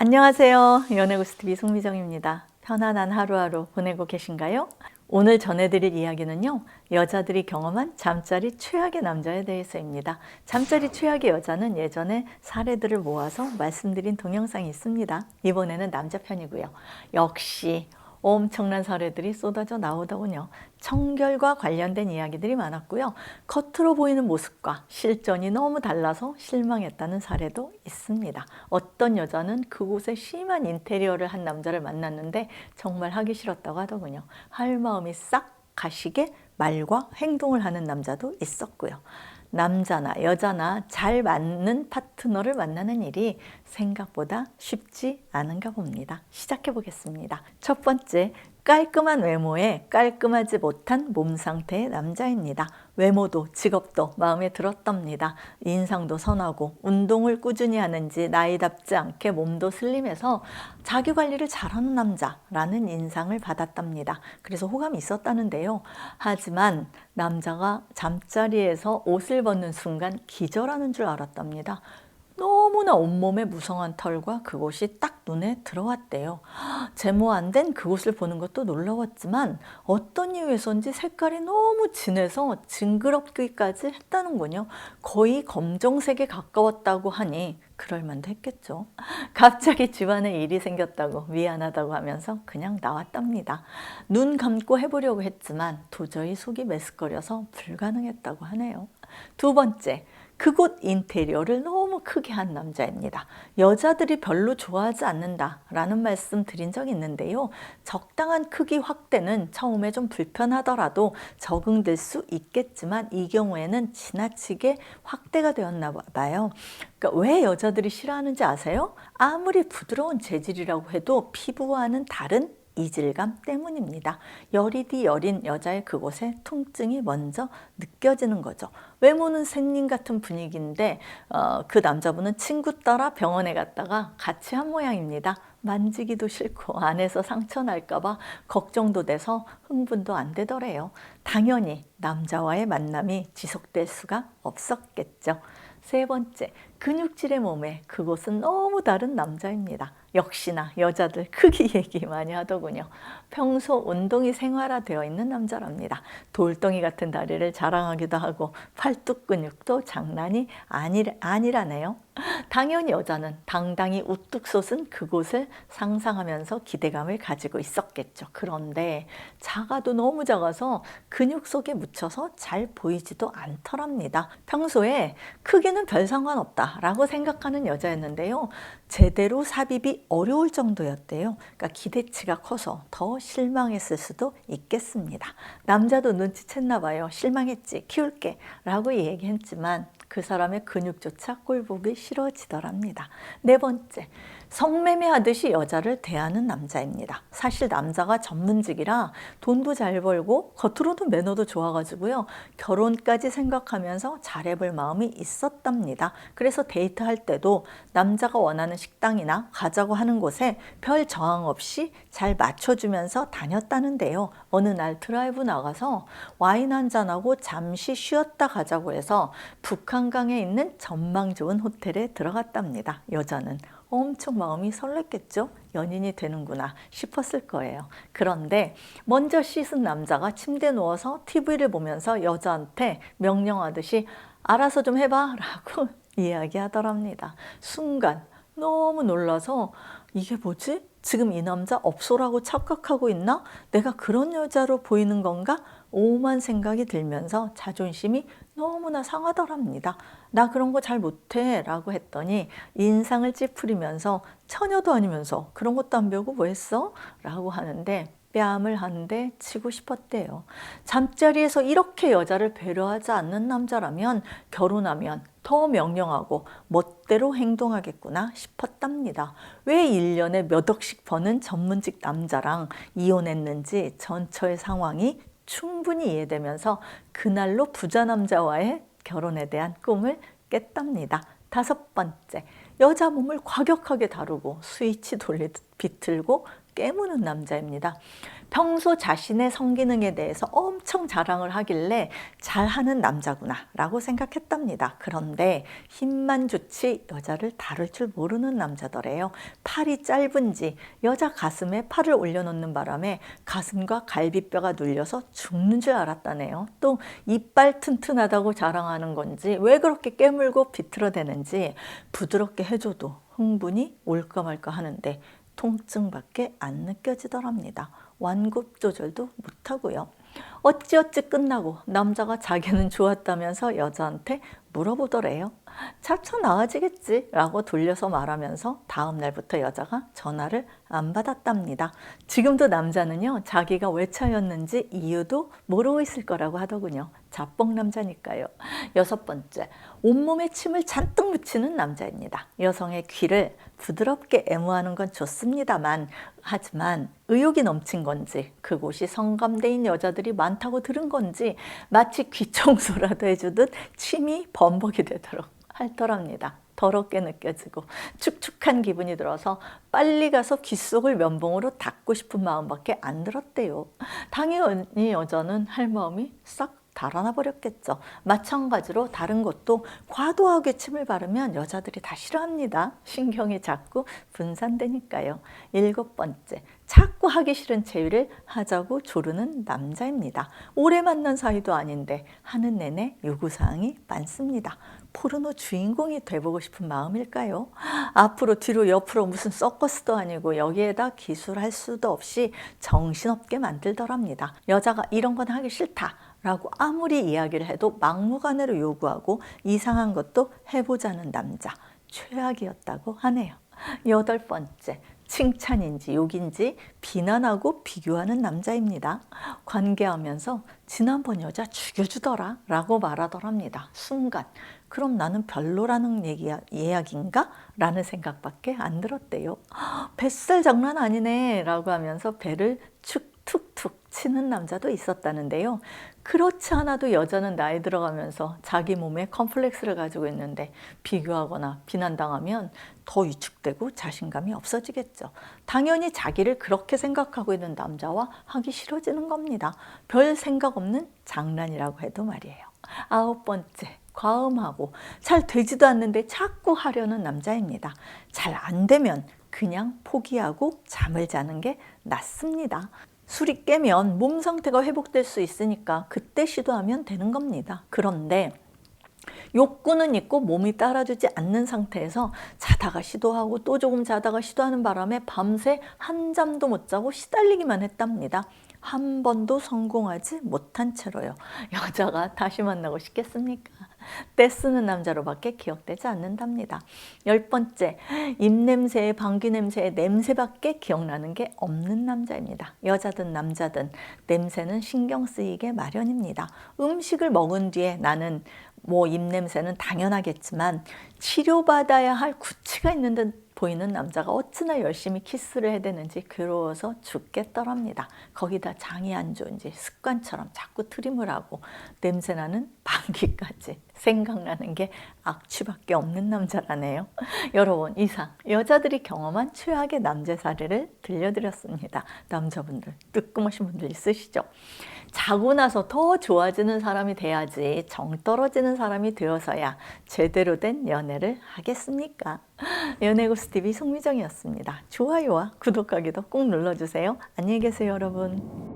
안녕하세요. 연애고스TV 송미정입니다. 편안한 하루하루 보내고 계신가요? 오늘 전해드릴 이야기는요, 여자들이 경험한 잠자리 최악의 남자에 대해서입니다. 잠자리 최악의 여자는 예전에 사례들을 모아서 말씀드린 동영상이 있습니다. 이번에는 남자 편이고요. 역시 엄청난 사례들이 쏟아져 나오더군요. 청결과 관련된 이야기들이 많았고요. 겉으로 보이는 모습과 실전이 너무 달라서 실망했다는 사례도 있습니다. 어떤 여자는 그곳에 심한 인테리어를 한 남자를 만났는데 정말 하기 싫었다고 하더군요. 할 마음이 싹 가시게 말과 행동을 하는 남자도 있었고요. 남자나 여자나 잘 맞는 파트너를 만나는 일이 생각보다 쉽지 않은가 봅니다. 시작해 보겠습니다. 첫 번째, 깔끔한 외모에 깔끔하지 못한 몸 상태의 남자입니다. 외모도 직업도 마음에 들었답니다. 인상도 선하고 운동을 꾸준히 하는지 나이답지 않게 몸도 슬림해서 자기관리를 잘하는 남자라는 인상을 받았답니다. 그래서 호감이 있었다는데요. 하지만 남자가 잠자리에서 옷을 벗는 순간 기절하는 줄 알았답니다. 너무나 온몸에 무성한 털과 그곳이 딱 눈에 들어왔대요. 제모 안 된 그곳을 보는 것도 놀라웠지만 어떤 이유에서인지 색깔이 너무 진해서 징그럽기까지 했다는군요. 거의 검정색에 가까웠다고 하니 그럴만도 했겠죠. 갑자기 집안에 일이 생겼다고 미안하다고 하면서 그냥 나왔답니다. 눈 감고 해보려고 했지만 도저히 속이 메스꺼려서 불가능했다고 하네요. 두 번째, 그곳 인테리어를 너무 크게 한 남자입니다. 여자들이 별로 좋아하지 않는다라는 말씀 드린 적이 있는데요. 적당한 크기 확대는 처음에 좀 불편하더라도 적응될 수 있겠지만 이 경우에는 지나치게 확대가 되었나 봐요. 그러니까 왜 여자들이 싫어하는지 아세요? 아무리 부드러운 재질이라고 해도 피부와는 다른 이질감 때문입니다. 여리디 여린 여자의 그곳에 통증이 먼저 느껴지는 거죠. 외모는 仙님 같은 분위기인데 그 남자분은 친구 따라 병원에 갔다가 같이 한 모양입니다. 만지기도 싫고 안에서 상처 날까 봐 걱정도 돼서 흥분도 안 되더래요. 당연히 남자와의 만남이 지속될 수가 없었겠죠. 세 번째, 근육질의 몸에 그곳은 너무 다른 남자입니다. 역시나 여자들 크기 얘기 많이 하더군요. 평소 운동이 생활화되어 있는 남자랍니다. 돌덩이 같은 다리를 자랑하기도 하고 팔뚝 근육도 장난이 아니라네요. 당연히 여자는 당당히 우뚝 솟은 그곳을 상상하면서 기대감을 가지고 있었겠죠. 그런데 작아도 너무 작아서 근육 속에 묻혀서 잘 보이지도 않더랍니다. 평소에 크기는 별 상관없다라고 생각하는 여자였는데요. 제대로 삽입이 어려울 정도였대요. 그러니까 기대치가 커서 더 실망했을 수도 있겠습니다. 남자도 눈치챘나 봐요. 실망했지, 키울게 라고 얘기했지만 그 사람의 근육조차 꼴보기 싫어지더랍니다. 네 번째, 성매매하듯이 여자를 대하는 남자입니다. 사실 남자가 전문직이라 돈도 잘 벌고 겉으로도 매너도 좋아가지고요. 결혼까지 생각하면서 잘해볼 마음이 있었답니다. 그래서 데이트할 때도 남자가 원하는 식당이나 가자고 하는 곳에 별 저항 없이 잘 맞춰주면서 다녔다는데요. 어느 날 드라이브 나가서 와인 한잔하고 잠시 쉬었다 가자고 해서 북한강에 있는 전망 좋은 호텔에 들어갔답니다. 여자는 엄청 마음이 설렜겠죠? 연인이 되는구나 싶었을 거예요. 그런데 먼저 씻은 남자가 침대에 누워서 TV를 보면서 여자한테 명령하듯이 알아서 좀 해봐 라고 이야기하더랍니다. 순간 너무 놀라서 이게 뭐지? 지금 이 남자 업소라고 착각하고 있나? 내가 그런 여자로 보이는 건가? 오만 생각이 들면서 자존심이 너무나 상하더랍니다. 나 그런 거 잘 못해 라고 했더니 인상을 찌푸리면서 처녀도 아니면서 그런 것도 안 배우고 뭐 했어? 라고 하는데 뺨을 한 대 치고 싶었대요. 잠자리에서 이렇게 여자를 배려하지 않는 남자라면 결혼하면 더 명령하고 멋대로 행동하겠구나 싶었답니다. 왜 1년에 몇 억씩 버는 전문직 남자랑 이혼했는지 전처의 상황이 충분히 이해되면서 그날로 부자 남자와의 결혼에 대한 꿈을 깼답니다. 다섯 번째, 여자 몸을 과격하게 다루고 스위치 돌리듯 비틀고 깨무는 남자입니다. 평소 자신의 성기능에 대해서 엄청 자랑을 하길래 잘하는 남자구나 라고 생각했답니다. 그런데 힘만 좋지 여자를 다룰 줄 모르는 남자더래요. 팔이 짧은지 여자 가슴에 팔을 올려놓는 바람에 가슴과 갈비뼈가 눌려서 죽는 줄 알았다네요. 또 이빨 튼튼하다고 자랑하는 건지 왜 그렇게 깨물고 비틀어대는지 부드럽게 해줘도 흥분이 올까 말까 하는데 통증밖에 안 느껴지더랍니다. 완급 조절도 못하고요. 어찌어찌 끝나고 남자가 자기는 좋았다면서 여자한테 물어보더래요. 차차 나아지겠지 라고 돌려서 말하면서 다음 날부터 여자가 전화를 안 받았답니다. 지금도 남자는요, 자기가 왜 차였는지 이유도 모르고 있을 거라고 하더군요. 자뻑 남자니까요. 6번째, 온몸에 침을 잔뜩 묻히는 남자입니다. 여성의 귀를 부드럽게 애무하는 건 좋습니다만, 하지만 의욕이 넘친 건지 그곳이 성감대인 여자들이 많다고 들은 건지 마치 귀 청소라도 해주듯 침이 범벅이 되도록 핥더랍니다. 더럽게 느껴지고 축축한 기분이 들어서 빨리 가서 귀 속을 면봉으로 닦고 싶은 마음밖에 안 들었대요. 당연히 여자는 할 마음이 싹 달아나 버렸겠죠. 마찬가지로 다른 것도 과도하게 침을 바르면 여자들이 다 싫어합니다. 신경이 자꾸 분산되니까요. 7번째, 자꾸 하기 싫은 체위를 하자고 조르는 남자입니다. 오래 만난 사이도 아닌데 하는 내내 요구사항이 많습니다. 포르노 주인공이 돼보고 싶은 마음일까요? 앞으로 뒤로 옆으로 무슨 서커스도 아니고 여기에다 기술할 수도 없이 정신없게 만들더랍니다. 여자가 이런 건 하기 싫다 라고 아무리 이야기를 해도 막무가내로 요구하고 이상한 것도 해보자는 남자, 최악이었다고 하네요. 8번째, 칭찬인지 욕인지 비난하고 비교하는 남자입니다. 관계하면서 지난번 여자 죽여주더라 라고 말하더랍니다. 순간 그럼 나는 별로라는 이야기인가? 라는 생각밖에 안 들었대요. 뱃살 장난 아니네 라고 하면서 배를 툭툭툭 치는 남자도 있었다는데요. 그렇지 않아도 여자는 나이 들어가면서 자기 몸에 컴플렉스를 가지고 있는데 비교하거나 비난당하면 더 위축되고 자신감이 없어지겠죠. 당연히 자기를 그렇게 생각하고 있는 남자와 하기 싫어지는 겁니다. 별 생각 없는 장난이라고 해도 말이에요. 9번째, 과음하고 잘 되지도 않는데 자꾸 하려는 남자입니다. 잘 안 되면 그냥 포기하고 잠을 자는 게 낫습니다. 술이 깨면 몸 상태가 회복될 수 있으니까 그때 시도하면 되는 겁니다. 그런데 욕구는 있고 몸이 따라주지 않는 상태에서 자다가 시도하고 또 조금 자다가 시도하는 바람에 밤새 한잠도 못 자고 시달리기만 했답니다. 한 번도 성공하지 못한 채로요. 여자가 다시 만나고 싶겠습니까? 떼쓰는 남자로밖에 기억되지 않는답니다. 10번째, 입냄새에 방귀냄새에 냄새밖에 기억나는 게 없는 남자입니다. 여자든 남자든 냄새는 신경 쓰이게 마련입니다. 음식을 먹은 뒤에 나는 입냄새는 당연하겠지만 치료받아야 할 구취가 있는 듯 보이는 남자가 어찌나 열심히 키스를 해야 되는지 괴로워서 죽겠더랍니다. 거기다 장이 안 좋은지 습관처럼 자꾸 트림을 하고 냄새나는 방귀까지 생각나는 게 악취밖에 없는 남자라네요. 여러분, 이상 여자들이 경험한 최악의 남자 사례를 들려드렸습니다. 남자분들 뜨끔하신 분들 있으시죠? 자고 나서 더 좋아지는 사람이 돼야지 정 떨어지는 사람이 되어서야 제대로 된 연애를 하겠습니까? 연애고수TV 송미정이었습니다. 좋아요와 구독하기도 꼭 눌러주세요. 안녕히 계세요, 여러분.